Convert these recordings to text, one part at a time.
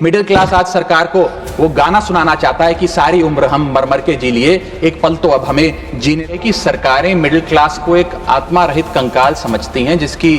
Middle class आज सरकार को वो गाना सुनाना चाहता है कि सारी उम्र हम मर मर के जी लिए, एक पल तो अब हमें जीने की। सरकारें मिडिल क्लास को एक आत्मा रहित कंकाल समझती हैं जिसकी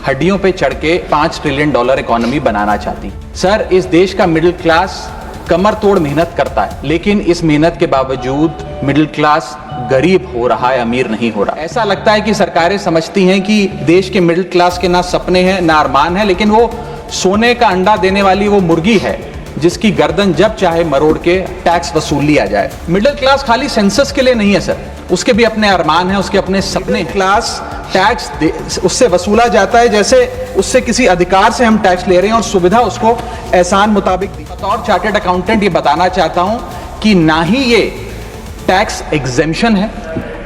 हड्डियों पे चढ़ के $5 ट्रिलियन इकोनॉमी बनाना चाहती। सर, इस देश का मिडिल क्लास कमर तोड़ मेहनत करता है, लेकिन इस मेहनत के बावजूद मिडिल क्लास गरीब हो रहा है, अमीर नहीं हो रहा। ऐसा लगता है कि सरकारें समझती हैं कि देश के मिडिल क्लास के ना सपने हैं ना अरमान है, लेकिन वो सोने का अंडा देने वाली वो मुर्गी है जिसकी गर्दन जब चाहे मरोड़ के टैक्स वसूल लिया जाए। मिडिल क्लास खाली सेंसस के लिए नहीं है सर, उसके भी अपने अरमान हैं, उसके अपने सपने हैं। क्लास टैक्स उससे वसूला जाता है जैसे उससे किसी अधिकार से हम टैक्स ले रहे हैं और सुविधा उसको एहसान मुताबिक दी। बतौर चार्टर्ड अकाउंटेंट ये बताना चाहता हूं कि ना ही ये टैक्स एग्जेम्पशन है,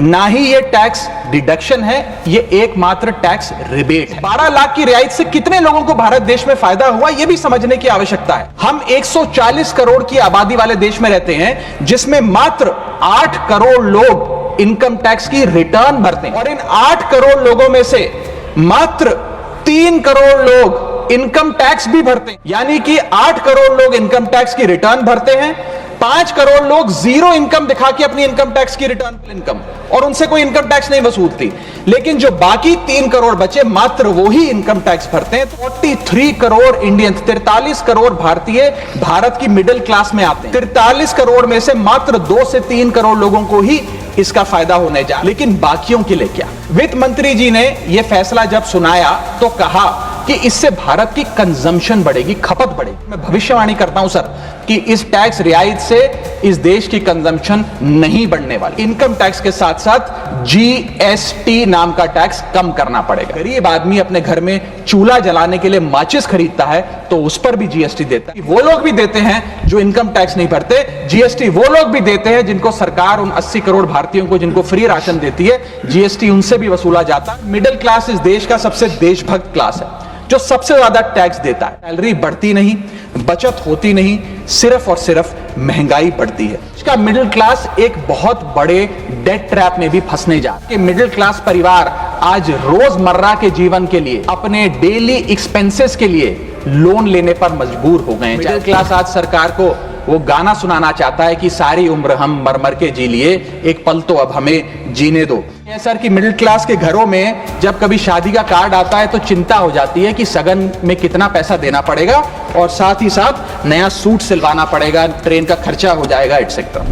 ना ही ये टैक्स डिडक्शन है, ये एकमात्र टैक्स रिबेट है। 12 लाख की रियायत से कितने लोगों को भारत देश में फायदा हुआ, ये भी समझने की आवश्यकता है। हम 140 करोड़ की आबादी वाले देश में रहते हैं जिसमें मात्र 8 करोड़ लोग इनकम टैक्स की रिटर्न भरते हैं, और इन 8 करोड़ लोगों में से मात्र 3 करोड़ लोग इनकम टैक्स भी भरते हैं। यानी कि 8 करोड़ लोग इनकम टैक्स की रिटर्न भरते हैं, 5 करोड़ लोग जीरो इनकम दिखा के अपनी इनकम टैक्स की रिटर्न इनकम, और उनसे कोई इनकम टैक्स नहीं वसूलती। लेकिन जो बाकी 3 करोड़ बचे मात्र वो ही इनकम टैक्स भरते हैं। 43 करोड़ इंडियन, 43 करोड़ भारतीय भारत की मिडिल क्लास में आते हैं। 43 करोड़ में से मात्र 2 से 3 करोड़ लोगों को ही इसका फायदा होने जा, लेकिन बाकियों के लिए क्या? वित्त मंत्री जी ने यह फैसला जब सुनाया तो कहा कि इससे भारत की कंजम्पशन बढ़ेगी, खपत बढ़ेगी। मैं भविष्यवाणी करता हूं सर कि इस टैक्स रियायत से इस देश की कंजम्पशन नहीं बढ़ने वाली। इनकम टैक्स के साथ साथ जीएसटी नाम का टैक्स कम करना पड़ेगा। गरीब आदमी अपने घर में चूल्हा जलाने के लिए माचिस खरीदता है तो उस पर भी जीएसटी देता है। वो लोग भी देते हैं जो इनकम टैक्स नहीं भरते, जीएसटी वो लोग भी देते हैं जिनको सरकार उन 80 करोड़ भारतीयों को जिनको फ्री राशन देती है, जीएसटी उनसे भी वसूला जाता है। मिडिल क्लास इस देश का सबसे देशभक्त क्लास है जो सबसे ज्यादा टैक्स देता है। सैलरी बढ़ती नहीं, बचत होती नहीं, सिर्फ और सिर्फ महंगाई बढ़ती है। इसका मिडिल क्लास एक बहुत बड़े डेट ट्रैप में भी फंसने जा रहा है। मिडिल क्लास परिवार आज रोजमर्रा के जीवन के लिए, अपने डेली एक्सपेंसेस के लिए लोन लेने पर मजबूर हो गए हैं। मिडिल क्लास आज सरकार को वो गाना सुनाना चाहता है कि सारी उम्र हम मर मर के जी लिए, एक पल तो अब हमें जीने दो। सर कि मिडिल क्लास के घरों में जब कभी शादी का कार्ड आता है तो चिंता हो जाती है कि सगन में कितना पैसा देना पड़ेगा और साथ ही साथ नया सूट सिलवाना पड़ेगा, ट्रेन का खर्चा हो जाएगा, एटसेट्रा।